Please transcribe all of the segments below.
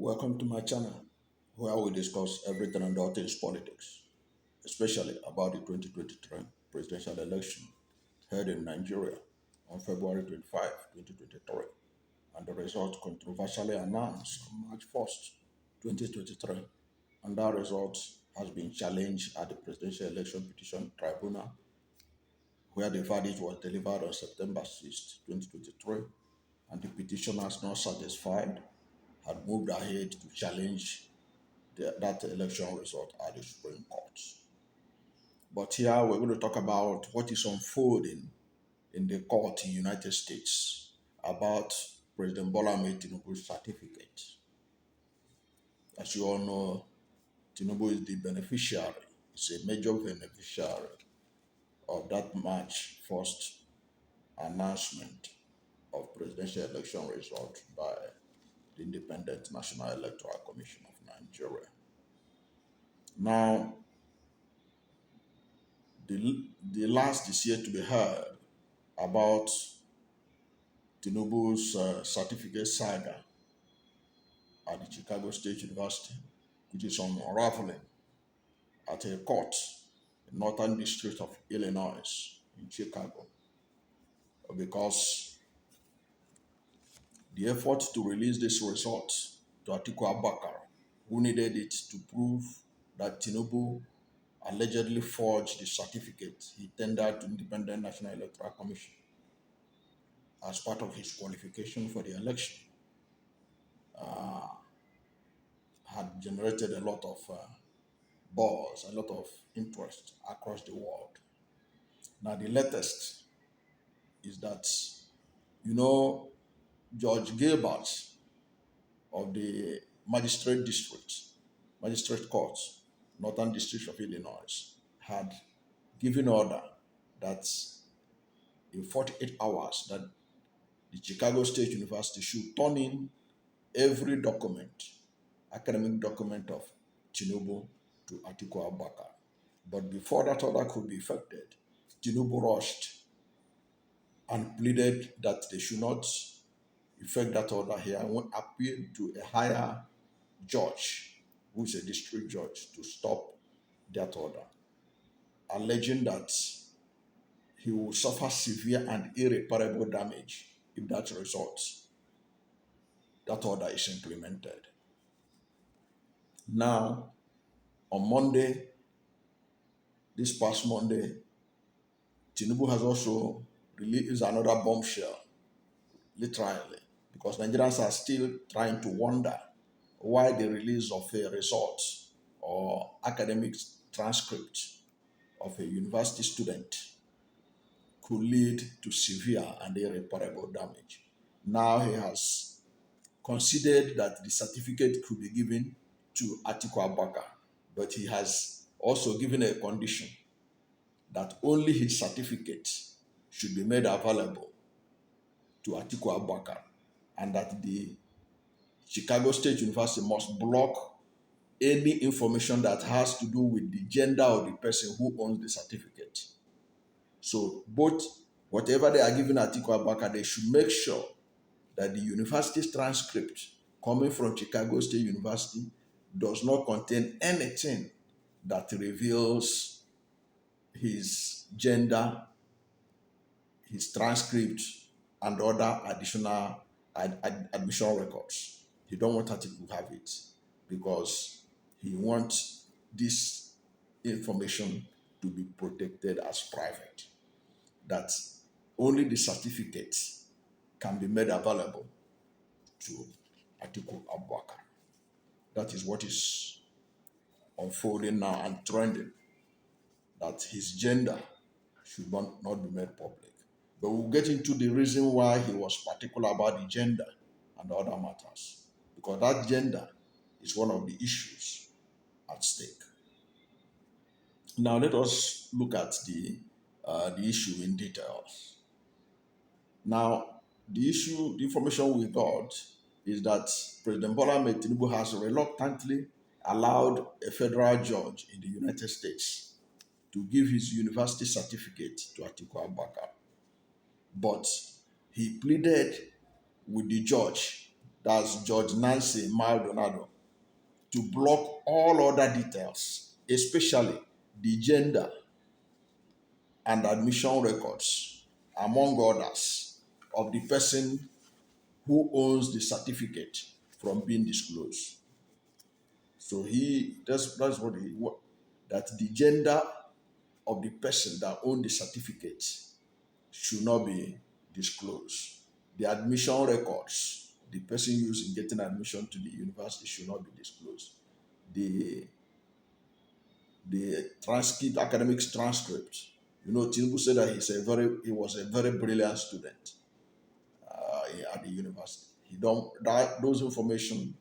Welcome to my channel, where we discuss everything and all things politics, especially about the 2023 presidential election held in Nigeria on February 25, 2023, and the result controversially announced on March 1st, 2023. And that result has been challenged at the Presidential Election Petition Tribunal, where the verdict was delivered on September 6, 2023, and the petitioners not satisfied had moved ahead to challenge that election result at the Supreme Court. But here we're going to talk about what is unfolding in the court in the United States about President Bola Ahmed Tinubu's certificate. As you all know, Tinubu is the beneficiary, is a major beneficiary of that March 1st announcement of presidential election result by the Independent National Electoral Commission of Nigeria. Now, the last is yet to be heard about Tinubu's certificate saga at the Chicago State University, which is unraveling at a court in Northern District of Illinois in Chicago, because the effort to release this result to Atiku Abubakar, who needed it to prove that Tinubu allegedly forged the certificate he tendered to Independent National Electoral Commission as part of his qualification for the election, had generated a lot of buzz, a lot of interest across the world. Now, the latest is that, Judge Gilbert of the Magistrate Court, Northern District of Illinois, had given order that in 48 hours that the Chicago State University should turn in every document, academic document of Tinubu to Atiku Abubakar. But before that order could be effected, Tinubu rushed and pleaded that they should not effect that order here and went appeal to a higher judge, who is a district judge, to stop that order, alleging that he will suffer severe and irreparable damage if that order is implemented. Now, on Monday, this past Monday, Tinubu has also released another bombshell, literally, because Nigerians are still trying to wonder why the release of a result or academic transcript of a university student could lead to severe and irreparable damage. Now he has considered that the certificate could be given to Atiku Abubakar, but he has also given a condition that only his certificate should be made available to Atiku Abubakar, and that the Chicago State University must block any information that has to do with the gender of the person who owns the certificate. So both, whatever they are giving Atiku Abubakar, they should make sure that the university's transcript coming from Chicago State University does not contain anything that reveals his gender, his transcript, and other additional admission records. He don't want Atiku to have it because he wants this information to be protected as private. That only the certificate can be made available to Atiku Abubakar. That is what is unfolding now and trending, that his gender should not be made public. But we'll get into the reason why he was particular about the gender and other matters, because that gender is one of the issues at stake. Now let us look at the issue in details. Now, the information we got is that President Bola Ahmed Tinubu has reluctantly allowed a federal judge in the United States to give his university certificate to Atiku Abubakar. But he pleaded with the judge that's George Nancy Maldonado, to block all other details, especially the gender and admission records, among others, of the person who owns the certificate from being disclosed. So that's what that the gender of the person that owns the certificate should not be disclosed. The admission records the person used in getting admission to the university should not be disclosed. The transcript, academics transcript. Tinubu said that he was a very brilliant student at the university. He don't that those information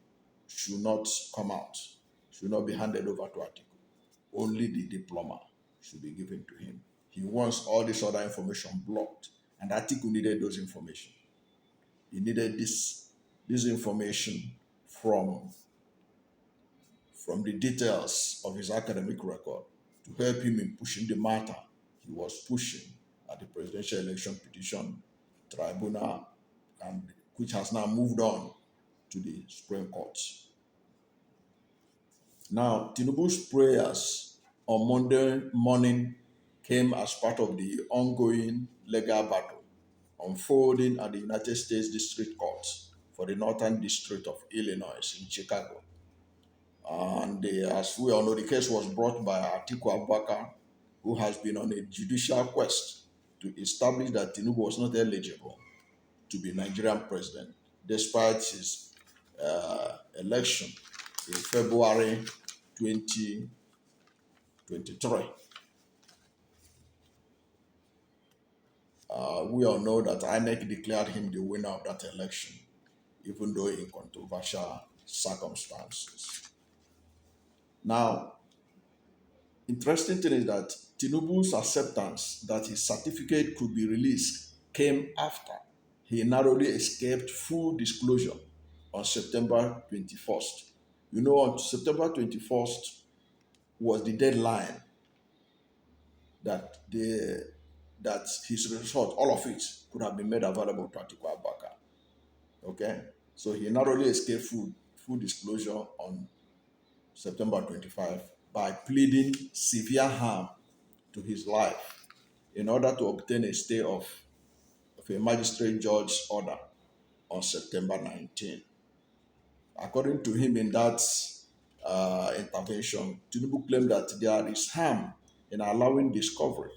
should not come out, should not be handed over to Atiku. Only the diploma should be given to him. He wants all this other information blocked, and Atiku needed those information. He needed this information from the details of his academic record to help him in pushing the matter he was pushing at the presidential election petition tribunal, and which has now moved on to the Supreme Court. Now, Tinubu's prayers on Monday morning came as part of the ongoing legal battle unfolding at the United States District Court for the Northern District of Illinois in Chicago. And as we all know, the case was brought by Atiku Abubakar, who has been on a judicial quest to establish that Tinubu was not eligible to be Nigerian president, despite his election in February 2023. We all know that INEC declared him the winner of that election, even though in controversial circumstances. Now, interesting thing is that Tinubu's acceptance that his certificate could be released came after he narrowly escaped full disclosure on September 21st. On September 21st was the deadline that his result, all of it, could have been made available to Atiku Abubakar. Okay? So he narrowly escaped full disclosure on September 25 by pleading severe harm to his life in order to obtain a stay of a magistrate judge's order on September 19. According to him, in that intervention, Tinubu claimed that there is harm in allowing discovery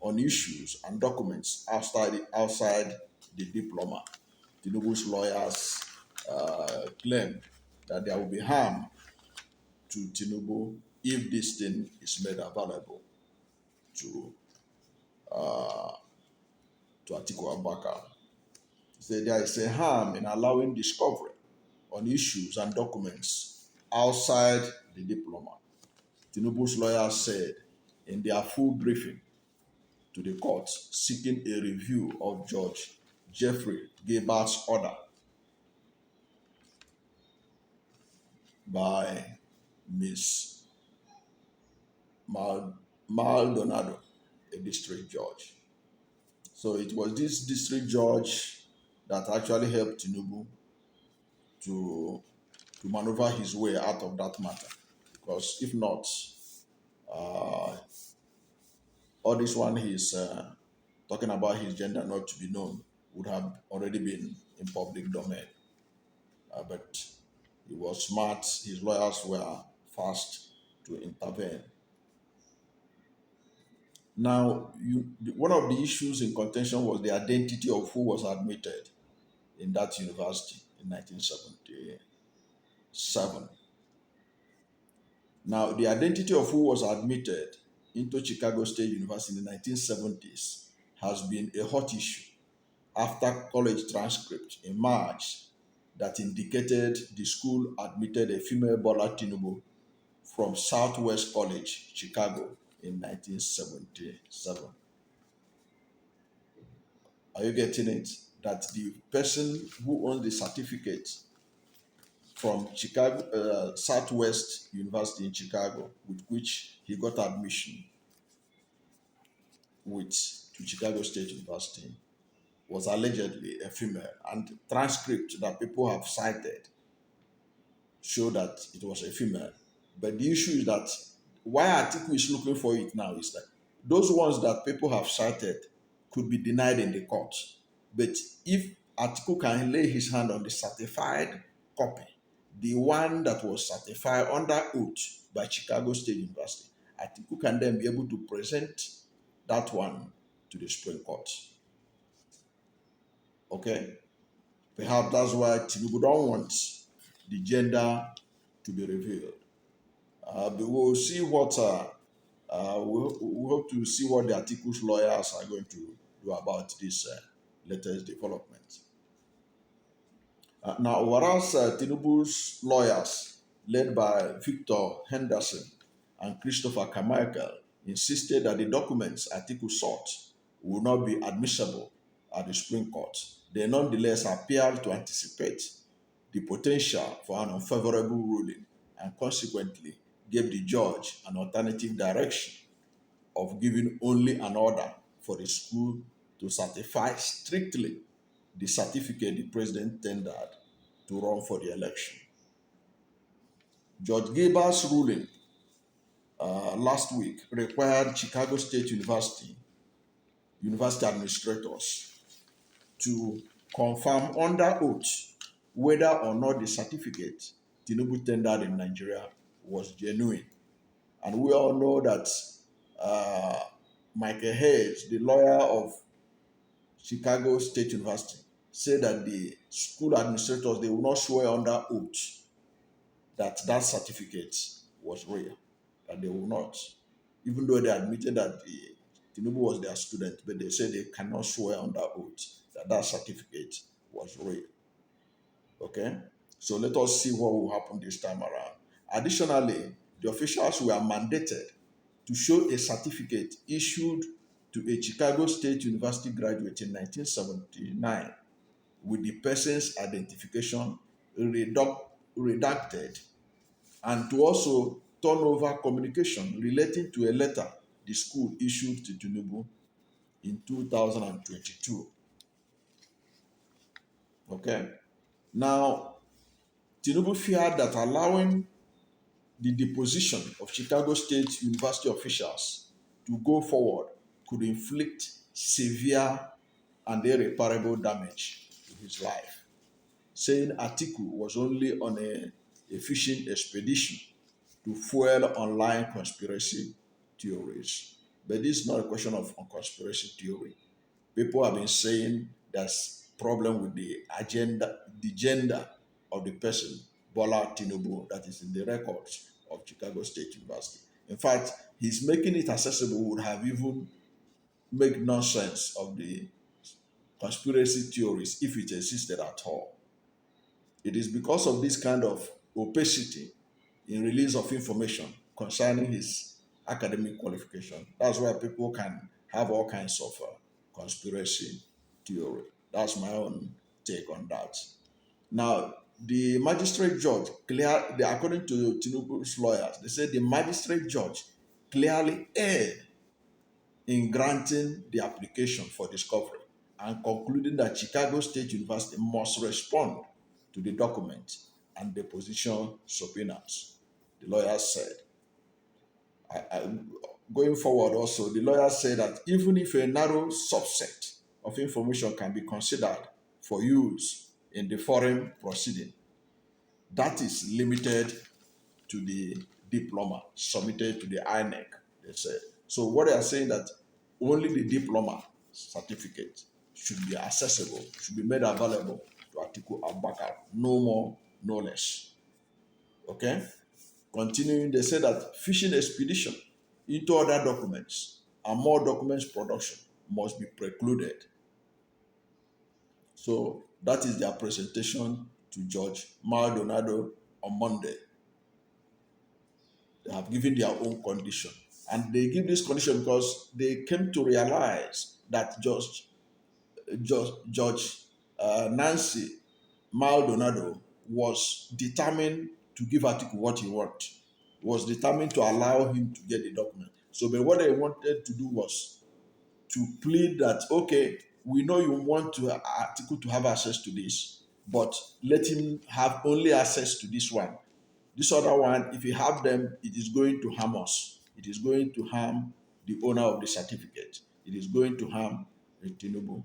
on issues and documents outside the diploma. Tinubu's lawyers claimed that there will be harm to Tinubu if this thing is made available to Atiku Abubakar. Say there is a harm in allowing discovery on issues and documents outside the diploma. Tinubu's lawyers said in their full briefing to the court seeking a review of Judge Jeffrey Gabart's order by Ms. Maldonado, a district judge. So it was this district judge that actually helped Tinubu to maneuver his way out of that matter. Because if not, all this one he's talking about his gender not to be known would have already been in public domain. But he was smart, his lawyers were fast to intervene. Now, one of the issues in contention was the identity of who was admitted in that university in 1977. Now, the identity of who was admitted into Chicago State University in the 1970s has been a hot issue after college transcript in March that indicated the school admitted a female Bola Tinubu from Southwest College, Chicago in 1977. Are you getting it? That the person who owns the certificate from Chicago, Southwest University in Chicago, with which he got admission to Chicago State University, was allegedly a female, and transcript that people have cited show that it was a female. But the issue is that why Atiku is looking for it now is that those ones that people have cited could be denied in the court. But if Atiku can lay his hand on the certified copy, the one that was certified under oath by Chicago State University, Atiku can then be able to present that one to the Supreme Court. Okay? Perhaps that's why Tinubu don't want the gender to be revealed. But we'll see what we hope to see what the Atiku's lawyers are going to do about this latest development. Now, whereas Tinubu's lawyers, led by Victor Henderson and Christopher Carmichael, insisted that the documents Atiku sought would not be admissible at the Supreme Court, they nonetheless appeared to anticipate the potential for an unfavorable ruling and consequently gave the judge an alternative direction of giving only an order for the school to certify strictly the certificate the president tendered to run for the election. Judge Gilbert's ruling last week required Chicago State University administrators to confirm under oath whether or not the certificate Tinubu tendered in Nigeria was genuine. And we all know that Michael Hayes, the lawyer of Chicago State University, said that the school administrators, they will not swear under oath that that certificate was real, that they will not. Even though they admitted that Tinubu was their student, but they said they cannot swear under oath that that certificate was real. Okay? So let us see what will happen this time around. Additionally, the officials were mandated to show a certificate issued to a Chicago State University graduate in 1979 with the person's identification redacted, and to also turn over communication relating to a letter the school issued to Tinubu in 2022. Okay? Now, Tinubu feared that allowing the deposition of Chicago State University officials to go forward could inflict severe and irreparable damage to his life, saying Atiku was only on a fishing expedition to fuel online conspiracy theories. But this is not a question of conspiracy theory. People have been saying there's problem with the agenda, the gender of the person, Bola Tinubu, that is in the records of Chicago State University. In fact, he's making it accessible would have even make nonsense of the conspiracy theories if it existed at all. It is because of this kind of opacity in release of information concerning his academic qualification. That's why people can have all kinds of conspiracy theory. That's my own take on that. Now, the magistrate judge, according to Tinubu's lawyers, they said the magistrate judge clearly erred in granting the application for discovery and concluding that Chicago State University must respond to the document and deposition subpoenas, the lawyers said. Going forward also, the lawyers say that even if a narrow subset of information can be considered for use in the foreign proceeding, that is limited to the diploma submitted to the INEC, they said. So what they are saying that only the diploma certificate should be accessible, should be made available to Atiku Abubakar, no more, no less. Okay? Continuing, they say that fishing expedition into other documents and more documents production must be precluded. So that is their presentation to Judge Maldonado on Monday. They have given their own condition. And they give this condition because they came to realize that Judge Nancy Maldonado was determined to give Atiku what he wanted, was determined to allow him to get the document. So, but what they wanted to do was to plead that, okay, we know you want to article to have access to this, but let him have only access to this one. This other one, if you have them, it is going to harm us. It is going to harm the owner of the certificate. It is going to harm Tinubu.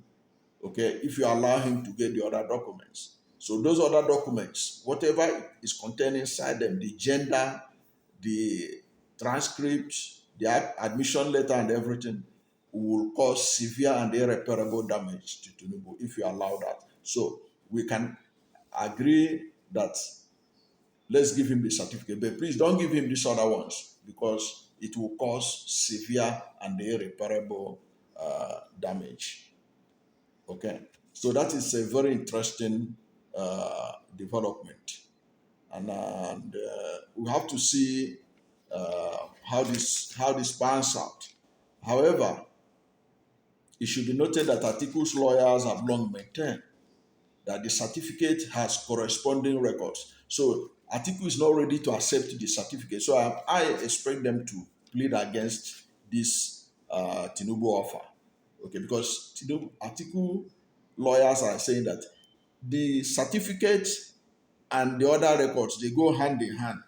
Okay, if you allow him to get the other documents. So those other documents, whatever is contained inside them, the gender, the transcript, the admission letter, and everything, will cause severe and irreparable damage to Tinubu if you allow that. So we can agree that let's give him the certificate, but please don't give him these other ones because it will cause severe and irreparable damage. Okay, so that is a very interesting development, and we have to see how this pans out. However, it should be noted that Atiku's lawyers have long maintained that the certificate has corresponding records. So Atiku is not ready to accept the certificate. So I expect them to plead against this Tinubu offer. Okay, because Atiku lawyers are saying that the certificate and the other records, they go hand in hand.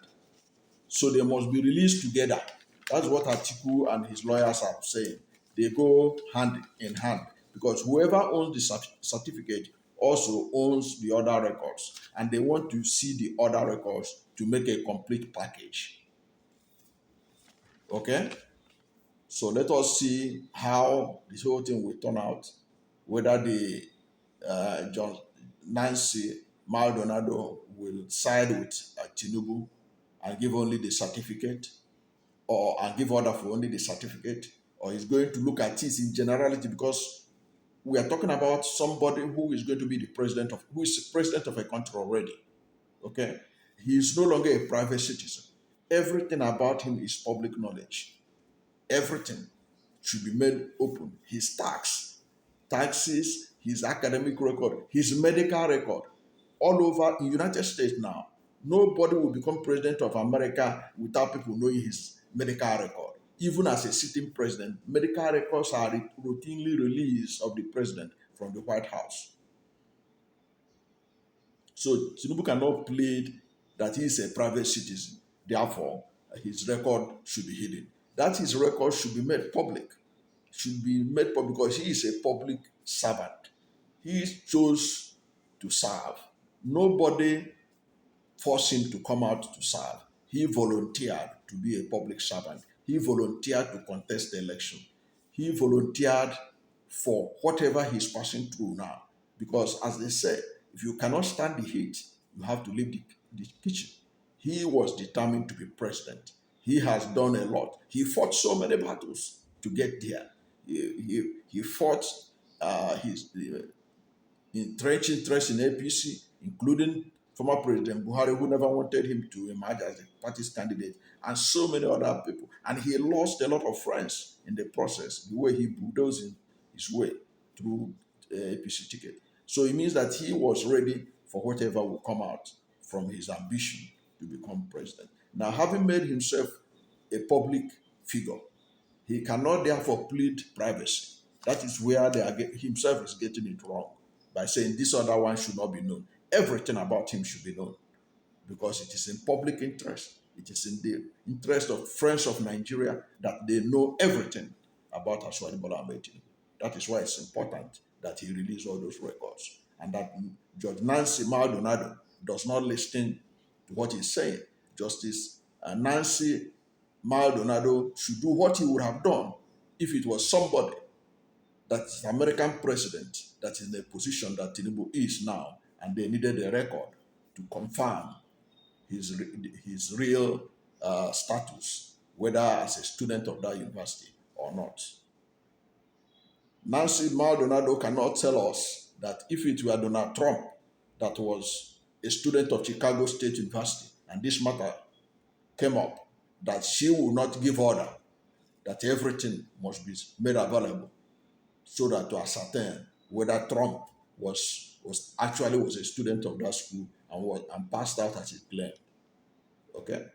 So they must be released together. That's what Atiku and his lawyers are saying. They go hand in hand because whoever owns the certificate also owns the other records, and they want to see the other records to make a complete package. Okay? So let us see how this whole thing will turn out, whether the John Nancy Maldonado will side with Tinubu and give only the certificate, or and give order for only the certificate, or he's going to look at it in generality because we are talking about somebody who is going to be who is president of a country already. Okay, he is no longer a private citizen. Everything about him is public knowledge. Everything should be made open. His taxes, his academic record, his medical record, all over in United States now. Nobody will become president of America without people knowing his medical record. Even as a sitting president, medical records are routinely released of the president from the White House. So Tinubu cannot plead that he is a private citizen. Therefore, his record should be hidden. That his record should be made public. Should be made public because he is a public servant. He chose to serve. Nobody forced him to come out to serve. He volunteered to be a public servant. He volunteered to contest the election. He volunteered for whatever he's passing through now. Because as they say, if you cannot stand the heat, you have to leave the kitchen. He was determined to be president. He has done a lot. He fought so many battles to get there. He fought his entrenched interest in APC, including former President Buhari, who never wanted him to emerge as the party's candidate, and so many other people. And he lost a lot of friends in the process, the way he bulldozed his way through the APC ticket. So it means that he was ready for whatever will come out from his ambition to become president. Now, having made himself a public figure, he cannot therefore plead privacy. That is where himself is getting it wrong by saying this other one should not be known. Everything about him should be known because it is in public interest. It is in the interest of friends of Nigeria that they know everything about Bola Ahmed Tinubu. That is why it's important that he release all those records and that Judge Nancy Maldonado does not listen to what he's saying. Justice Nancy Maldonado should do what he would have done if it was somebody that is American president that is in the position that Tinubu is now, and they needed a record to confirm his real status, whether as a student of that university or not. Nancy Maldonado cannot tell us that if it were Donald Trump that was a student of Chicago State University and this matter came up, that she will not give order that everything must be made available so that to ascertain whether Trump was a student of that school and passed out as he claimed. Okay,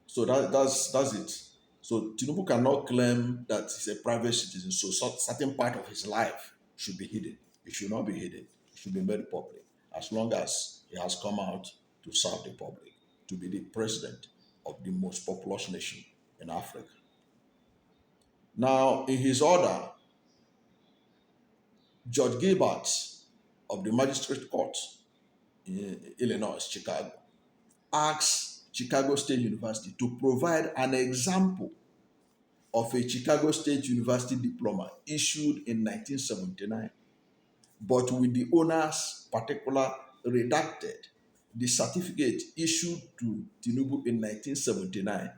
so that's it. So Tinubu cannot claim that he's a private citizen, so certain part of his life should be hidden. It should not be hidden. It should be made public. As long as he has come out to serve the public, to be the president of the most populous nation in Africa. Now, in his order, Judge Gilbert of the Magistrate Court in Illinois, Chicago, asked Chicago State University to provide an example of a Chicago State University diploma issued in 1979, but with the owner's particular redacted. The certificate issued to Tinubu in 1979,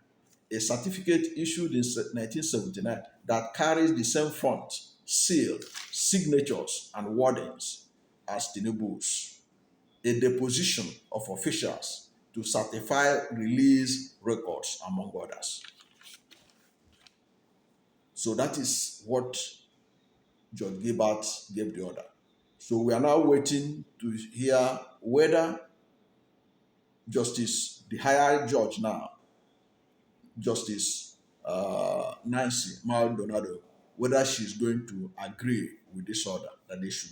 a certificate issued in 1979 that carries the same font, seal, signatures, and wordings as Tinubu's, a deposition of officials to certify release records, among others. So that is what Judge Gilbert gave the order. So we are now waiting to hear whether Justice, the higher judge now, Justice Nancy Maldonado, whether she's going to agree with this order that they should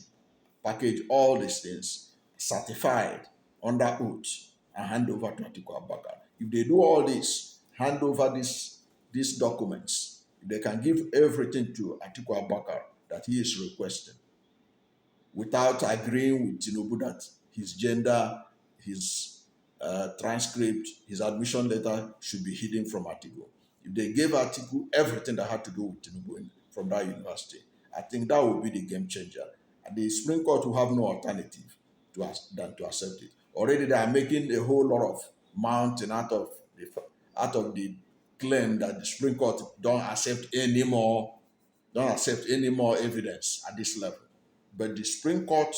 package all these things, certified under oath, and hand over to Atiku Abubakar. If they do all this, hand over these documents, if they can give everything to Atiku Abubakar that he is requesting, without agreeing with Tinubu that his gender, his transcript, his admission letter should be hidden from Atiku. If they gave Atiku everything that had to do with Tinubu from that university, I think that would be the game changer. And the Supreme Court will have no alternative than to accept it. Already they are making a whole lot of mountain out of the claim that the Supreme Court don't accept any more evidence at this level. But the Supreme Court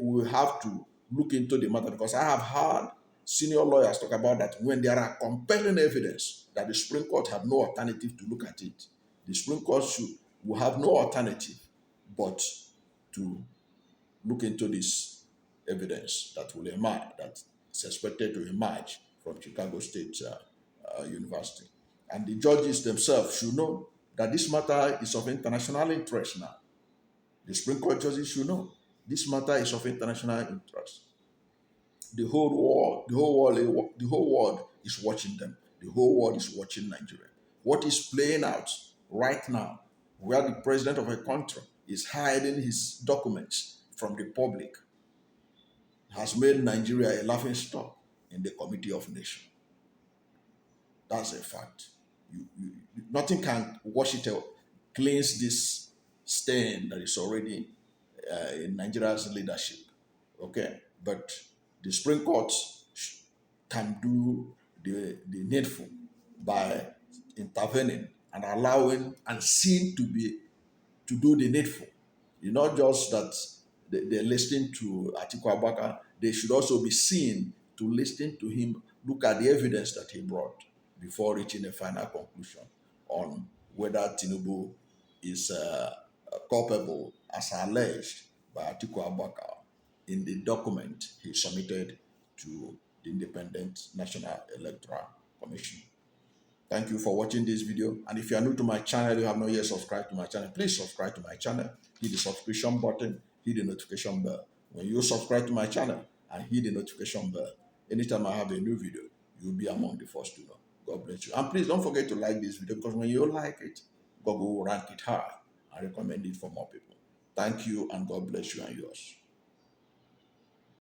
will have to look into the matter, because I have heard senior lawyers talk about that when there are compelling evidence that the Supreme Court have no alternative to look at it, the Supreme Court will have no alternative but to look into this evidence that will emerge, that is expected to emerge from Chicago State University. And the judges themselves should know that this matter is of international interest now. The Supreme Court judges should know this matter is of international interest. The whole world is watching them. The whole world is watching Nigeria. What is playing out right now, where the president of a country is hiding his documents from the public, has made Nigeria a laughing stock in the Committee of Nations. That's a fact. Nothing can wash it out, cleanse this stain that is already in Nigeria's leadership. Okay? But the Supreme Court can do the needful by intervening and allowing and seen to do the needful. It's not just that they're listening to Atiku Abubakar, they should also be seen to listen to him, look at the evidence that he brought before reaching a final conclusion on whether Tinubu is culpable as alleged by Atiku Abubakar in the document he submitted to the Independent National Electoral Commission. Thank you for watching this video. And if you are new to my channel, you have not yet subscribed to my channel, please subscribe to my channel. Hit the subscription button, hit the notification bell. When you subscribe to my channel and hit the notification bell, anytime I have a new video, you'll be among the first to know. God bless you. And please don't forget to like this video, because when you like it, Google will rank it high and recommend it for more people. Thank you, and God bless you and yours.